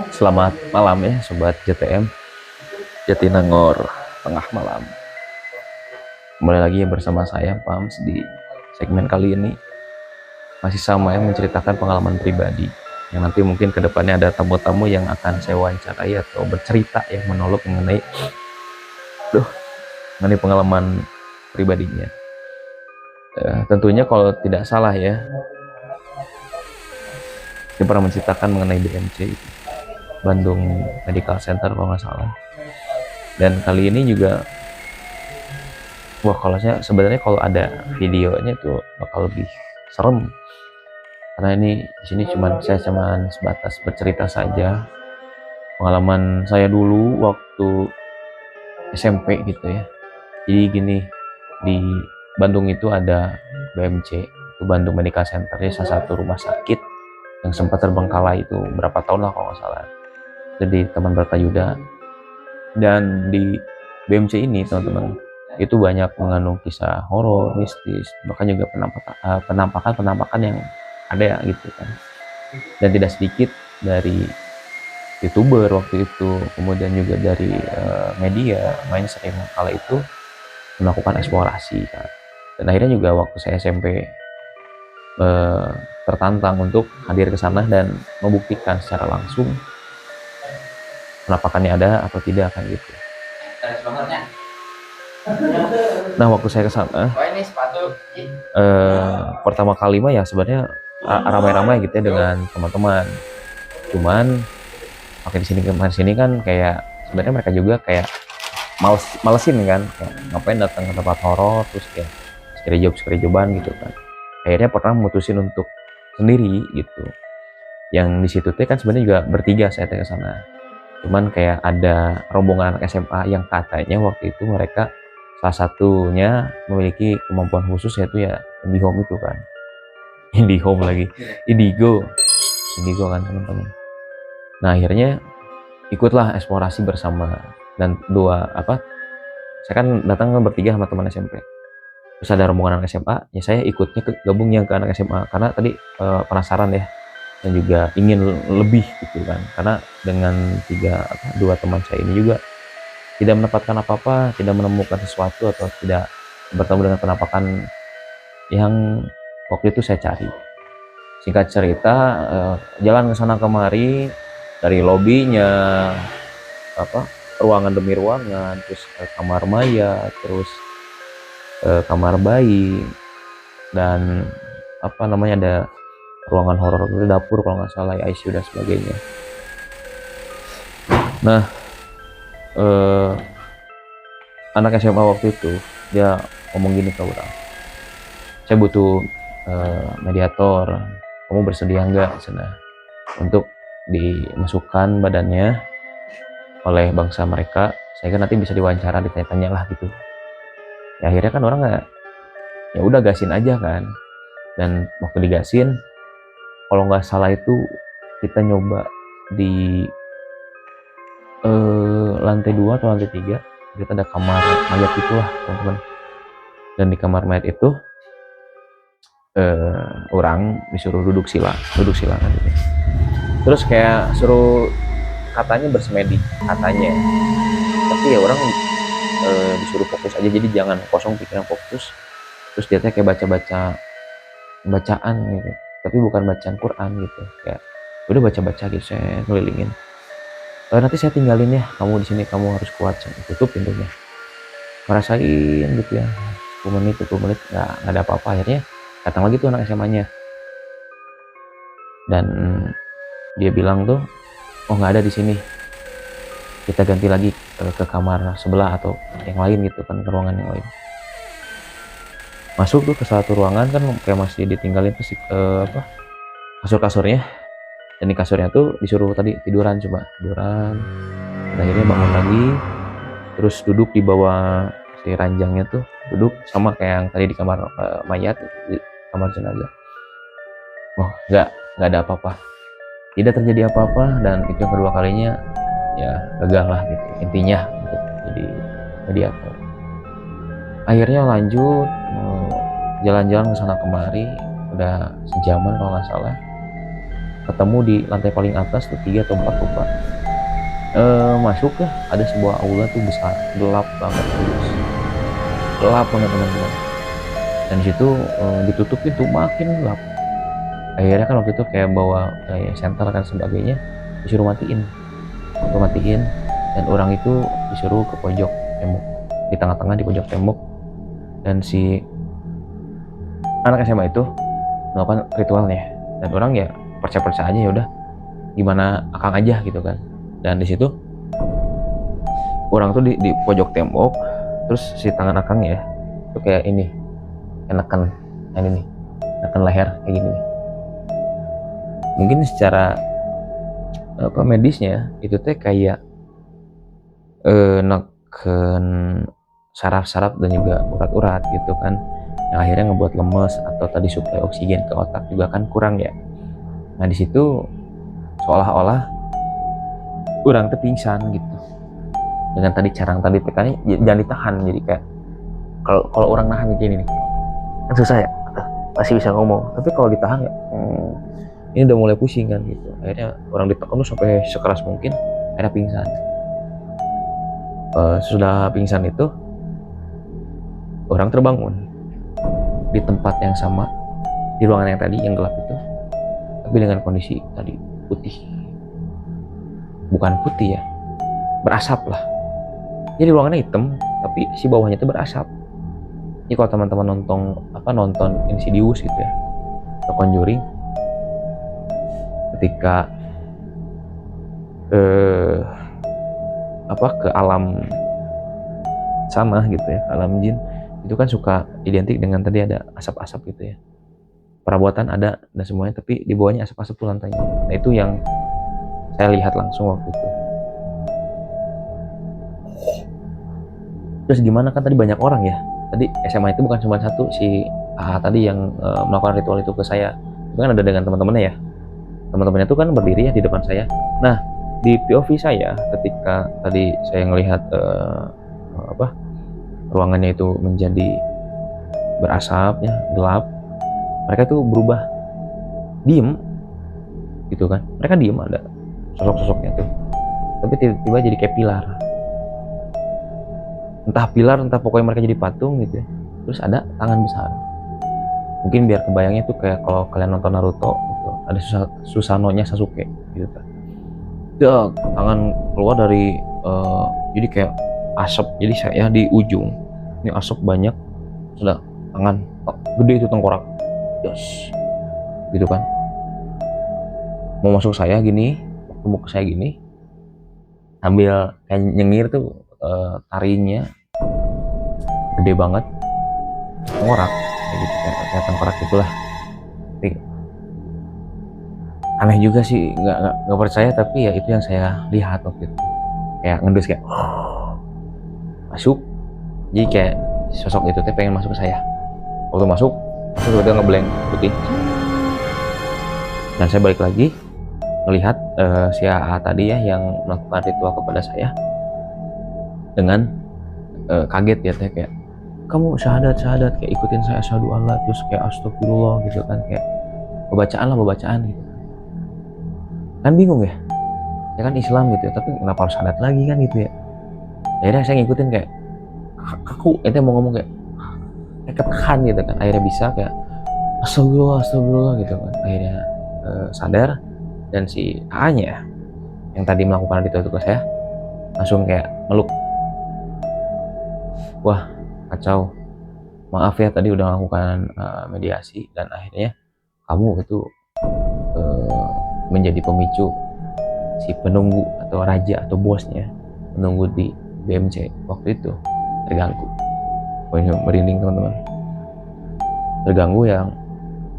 Selamat malam ya Sobat JTM, Jatinangor Tengah Malam. Kembali lagi bersama saya Pams di segmen kali ini. Masih sama ya, menceritakan pengalaman pribadi yang nanti mungkin kedepannya ada tamu-tamu yang akan saya wawancarai atau bercerita ya, monolog mengenai pengalaman pribadinya. Tentunya kalau tidak salah ya, dia pernah menceritakan mengenai BMC, Bandung Medical Center kalau nggak salah. Dan kali ini juga, wah kalau saya sebenarnya kalau ada videonya itu bakal lebih serem, karena ini di sini saya cuman sebatas bercerita saja pengalaman saya dulu waktu SMP gitu ya. Jadi gini, di Bandung itu ada BMC, itu Bandung Medical Center, ya salah satu rumah sakit yang sempat terbengkalai itu berapa tahun lah kalau nggak salah. Jadi teman Bratayuda, dan di BMC ini teman-teman itu banyak mengandung kisah horor, mistis, bahkan juga penampakan yang ada ya gitu kan. Dan tidak sedikit dari YouTuber waktu itu, kemudian juga dari media mainstream kala itu melakukan eksplorasi kan. Dan akhirnya juga waktu saya SMP tertantang untuk hadir ke sana dan membuktikan secara langsung penampakannya ada atau tidak kan gitu. Nah waktu saya ke sana, pertama kali mah ya sebenarnya ramai-ramai gitu ya dengan teman-teman. Cuman makin sini kan kayak sebenarnya mereka juga kayak malesin kan, kayak ngapain datang ke tempat horor terus kayak sekeri-joban gitu kan. Akhirnya pernah memutusin untuk sendiri gitu. Yang di situ teh kan sebenarnya juga bertiga saya ke sana. Cuman kayak ada rombongan anak SMA yang katanya waktu itu mereka salah satunya memiliki kemampuan khusus, yaitu ya IndiHome itu kan. IndiHome lagi, Indigo kan teman-teman. Nah akhirnya ikutlah eksplorasi bersama, dan saya kan datang bertiga sama teman SMP. Terus ada rombongan anak SMA, ya saya ikutnya gabung yang ke anak SMA karena tadi penasaran ya, dan juga ingin lebih gitu kan, karena dengan dua teman saya ini juga tidak mendapatkan apa-apa, tidak menemukan sesuatu atau tidak bertemu dengan penampakan yang waktu itu saya cari. Singkat cerita, jalan ke sana kemari, dari lobinya, ruangan demi ruangan, terus kamar mayat, terus kamar bayi, dan ada ruangan horor, dapur kalau nggak salah, ICU dan sebagainya. Nah anak SMA waktu itu dia ngomong gini ke orang, saya butuh mediator, kamu bersedia nggak sana untuk dimasukkan badannya oleh bangsa mereka, saya kan nanti bisa diwawancara, ditanya-tanya lah gitu. Ya akhirnya kan orang nggak, ya udah gasin aja kan. Dan waktu digasin, kalau nggak salah itu kita nyoba di lantai 2 atau lantai 3, kita ada kamar mayat itulah teman-teman. Dan di kamar mayat itu orang disuruh duduk sila kan gitu. Terus kayak suruh katanya bersemedi katanya, tapi ya orang disuruh fokus aja, jadi jangan kosong pikiran, fokus. Terus dia kayak baca bacaan gitu, tapi bukan bacaan Quran gitu, kayak udah baca gitu, saya ngelilingin. Nanti saya tinggalin ya, kamu di sini, kamu harus kuat, tutup pintunya. Ngerasain gitu ya, 10 menit nggak ada apa-apa. Akhirnya datang lagi tuh anak SMA-nya, dan dia bilang tuh, oh nggak ada di sini, kita ganti lagi ke kamar sebelah atau yang lain gitu kan, ke ruangan yang lain. Masuk tuh ke satu ruangan kan, kayak masih ditinggalin tuh kasur-kasurnya, dan di kasurnya tuh disuruh tadi tiduran. Dan akhirnya bangun lagi, terus duduk di bawah si ranjangnya tuh, duduk sama kayak yang tadi di kamar mayat, di kamar jenazah. Oh nggak ada apa-apa, tidak terjadi apa-apa. Dan itu yang kedua kalinya, ya gagal lah gitu intinya untuk jadi mediator. Akhirnya lanjut, jalan-jalan ke sana kemari udah sejaman kalau nggak salah, ketemu di lantai paling atas tuh 3 atau 4 lupa. Masuk ya, ada sebuah aula tuh besar, gelap banget, gelap banget teman-teman. Dan di situ ditutup pintu, makin gelap. Akhirnya kan waktu itu kayak bawa kayak senter kan sebagainya, disuruh matiin, dan orang itu disuruh ke pojok tembok, di tengah-tengah di pojok tembok. Dan si anak SMA itu melakukan ritualnya, dan orang ya percaya aja, ya udah gimana akang aja gitu kan. Dan di situ orang tuh di pojok tembok, terus si tangan akang ya itu kayak ini, enakan ini nih, enakan leher kayak gini nih. Mungkin secara medisnya itu teh kayak neken saraf-saraf dan juga urat-urat gitu kan, yang akhirnya ngebuat lemes, atau tadi suplai oksigen ke otak juga kan kurang ya. Nah di situ seolah-olah orang tuh pingsan gitu, dengan tadi carang tadi tekannya jangan ditahan. Jadi kayak kalau orang nahan gini nih kan susah ya, masih bisa ngomong, tapi kalau ditahan ya ini udah mulai pusing kan gitu. Akhirnya orang ditekan tuh sampai sekeras mungkin, akhirnya pingsan. Sudah pingsan itu orang terbangun di tempat yang sama, di ruangan yang tadi yang gelap itu, tapi dengan kondisi tadi putih, bukan putih ya, berasap lah. Jadi ruangannya hitam tapi si bawahnya itu berasap. Jadi kalau teman-teman nonton Insidious gitu ya, atau Conjuring, ketika ke alam sana gitu ya, alam jin itu kan suka identik dengan tadi ada asap-asap gitu ya, perabotan ada dan semuanya, tapi di bawahnya asap-asap tuh lantainya. Nah itu yang saya lihat langsung waktu itu. Terus gimana, kan tadi banyak orang ya, tadi SMA itu bukan cuma satu, si tadi yang melakukan ritual itu ke saya itu kan ada dengan teman-temannya ya. Teman-temannya itu kan berdiri ya di depan saya. Nah di POV saya ketika tadi saya ngelihat ruangannya itu menjadi berasap ya, gelap, mereka itu berubah diem gitu kan. Mereka diem, ada sosok-sosoknya tuh, tapi tiba-tiba jadi kayak pilar, entah pokoknya mereka jadi patung gitu ya. Terus ada tangan besar, mungkin biar kebayangnya tuh kayak kalau kalian nonton Naruto gitu, ada Susanoo-nya Sasuke gitu kan. Tangan keluar dari jadi kayak asap. Jadi saya di ujung ini asap banyak, sudah tangan gede itu tengkorak, gitu kan, mau masuk saya gini, waktu mau ke saya gini, sambil kayak nyengir tuh tarinya gede banget, tengkorak kayak gitu, kayak tengkorak gitulah. Tapi aneh juga sih, nggak percaya, tapi ya itu yang saya lihat waktu itu, kayak ngendus kayak masuk. Jadi kayak sosok itu teh pengen masuk ke saya. Waktu masuk tiba-tiba ngeblank putih, dan saya balik lagi melihat si AA tadi ya yang melakukan ritual kepada saya dengan kaget ya teh, kayak kamu syahadat kayak ikutin saya, asyhadu alla, terus kayak astagfirullah gitu kan, kayak bacaan gitu kan. Bingung ya, saya kan Islam gitu ya, tapi kenapa harus syahadat lagi kan gitu ya. Akhirnya saya ngikutin kayak kaku, ente mau ngomong kayak ketahan gitu kan. Akhirnya bisa kayak astagfirullah gitu kan. Akhirnya sadar, dan si AA-nya yang tadi melakukan ritual itu ke saya langsung kayak meluk. Wah kacau, maaf ya tadi udah melakukan mediasi, dan akhirnya kamu itu menjadi pemicu si penunggu atau raja atau bosnya penunggu di BMC waktu itu terganggu. Oh ini merinding teman-teman, terganggu yang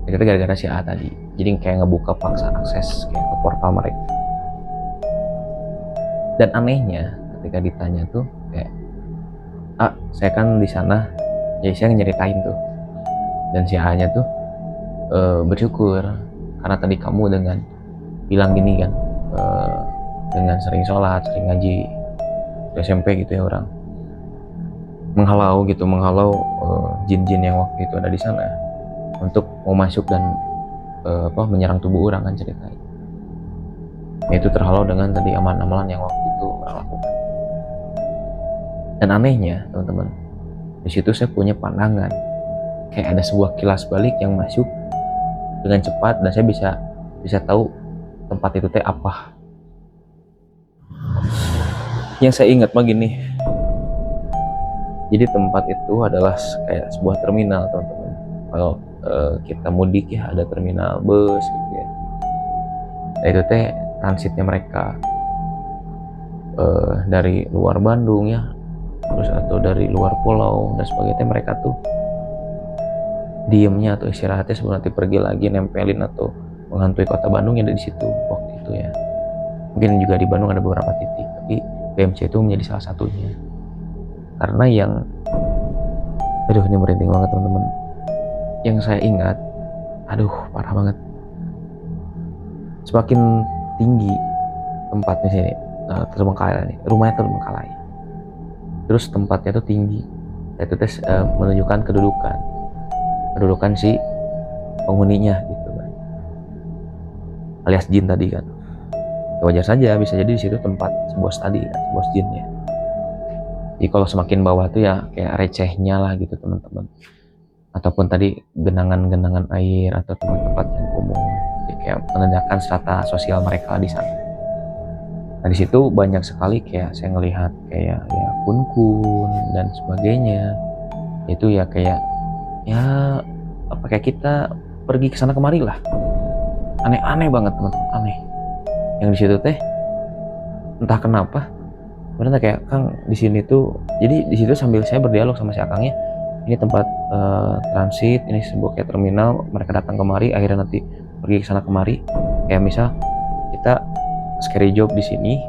ternyata gara-gara si A tadi. Jadi kayak ngebuka paksa akses kayak ke portal mereka. Dan anehnya ketika ditanya tuh kayak, saya kan di sana, jadi saya nyeritain tuh, dan si A-nya tuh bersyukur karena tadi kamu dengan bilang gini kan, dengan sering sholat, sering ngaji SMP gitu ya, orang menghalau jin-jin yang waktu itu ada di sana untuk mau masuk dan menyerang tubuh orang kan ceritanya. Itu terhalau dengan tadi amalan-amalan yang waktu itu orang lakukan. Dan anehnya teman-teman, di situ saya punya pandangan kayak ada sebuah kilas balik yang masuk dengan cepat dan saya bisa tahu tempat itu teh apa. Yang saya ingat mah gini, jadi tempat itu adalah kayak sebuah terminal teman-teman. Kalau kita mudik ya ada terminal bus gitu ya. Nah itu teh transitnya mereka dari luar Bandung ya, terus atau dari luar pulau dan sebagainya, mereka tuh diemnya atau istirahatnya sebelum nanti pergi lagi nempelin atau menghantui kota Bandung yang ada di situ waktu itu ya. Mungkin juga di Bandung ada beberapa titik, tapi BMC itu menjadi salah satunya. Karena yang ini merinding banget teman-teman. Yang saya ingat, parah banget. Semakin tinggi tempatnya sini, terbengkalai nih, rumahnya terbengkalai. Terus tempatnya tuh tinggi, itu menunjukkan kedudukan si penghuninya gitu kan, alias jin tadi kan. Wajar saja bisa jadi di situ tempat sebuah tadi kan, sebuah jin ya. Jadi kalau semakin bawah tuh ya kayak recehnya lah gitu teman-teman, ataupun tadi genangan-genangan air atau tempat-tempat yang umum, jadi kayak menandakan strata sosial mereka di sana. Nah di situ banyak sekali kayak saya ngelihat kayak ya kun-kun dan sebagainya. Itu ya kayak ya apa kayak kita pergi ke sana kemari lah. Aneh-aneh banget teman-teman, aneh. Yang di situ teh entah kenapa benar kayak Kang di sini tuh, jadi di situ sambil saya berdialog sama si akangnya, ini tempat transit, ini sebuah kayak terminal, mereka datang kemari, akhirnya nanti pergi ke sana kemari, kayak misal kita scary job di sini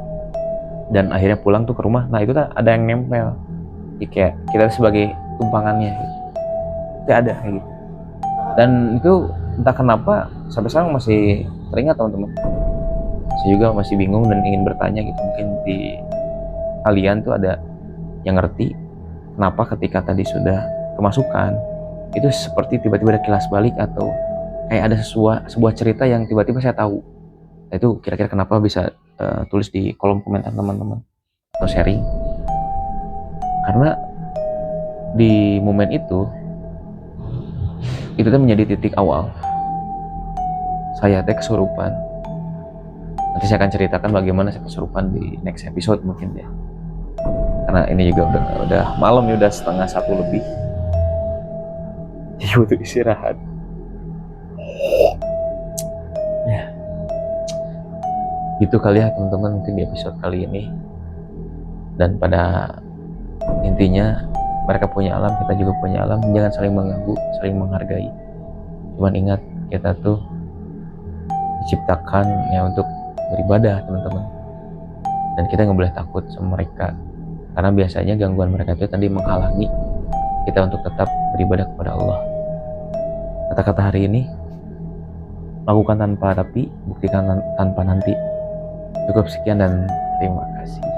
dan akhirnya pulang tuh ke rumah, nah itu ada yang nempel, jadi kayak kita sebagai tumpangannya gitu. Itu ada kayak gitu. Dan itu entah kenapa sampai sekarang masih teringat teman-teman. Saya juga masih bingung dan ingin bertanya gitu, mungkin di kalian tuh ada yang ngerti kenapa ketika tadi sudah kemasukan itu seperti tiba-tiba ada kilas balik atau kayak ada sebuah cerita yang tiba-tiba saya tahu. Nah, itu kira-kira kenapa, bisa tulis di kolom komentar teman-teman atau sharing. Karena di momen itu tuh menjadi titik awal saya kesurupan. Nanti saya akan ceritakan bagaimana saya kesurupan di next episode mungkin ya. Karena ini juga udah malam ya, udah 12:30 lebih. Jadi butuh istirahat. Ya. Gitu kali ya teman-teman mungkin di episode kali ini. Dan pada intinya mereka punya alam, kita juga punya alam. Jangan saling mengganggu, saling menghargai. Cuman ingat kita tuh diciptakan ya untuk beribadah teman-teman. Dan kita nggak boleh takut sama mereka. Karena biasanya gangguan mereka itu tadi menghalangi kita untuk tetap beribadah kepada Allah. Kata-kata hari ini, lakukan tanpa tapi, buktikan tanpa nanti. Cukup sekian dan terima kasih.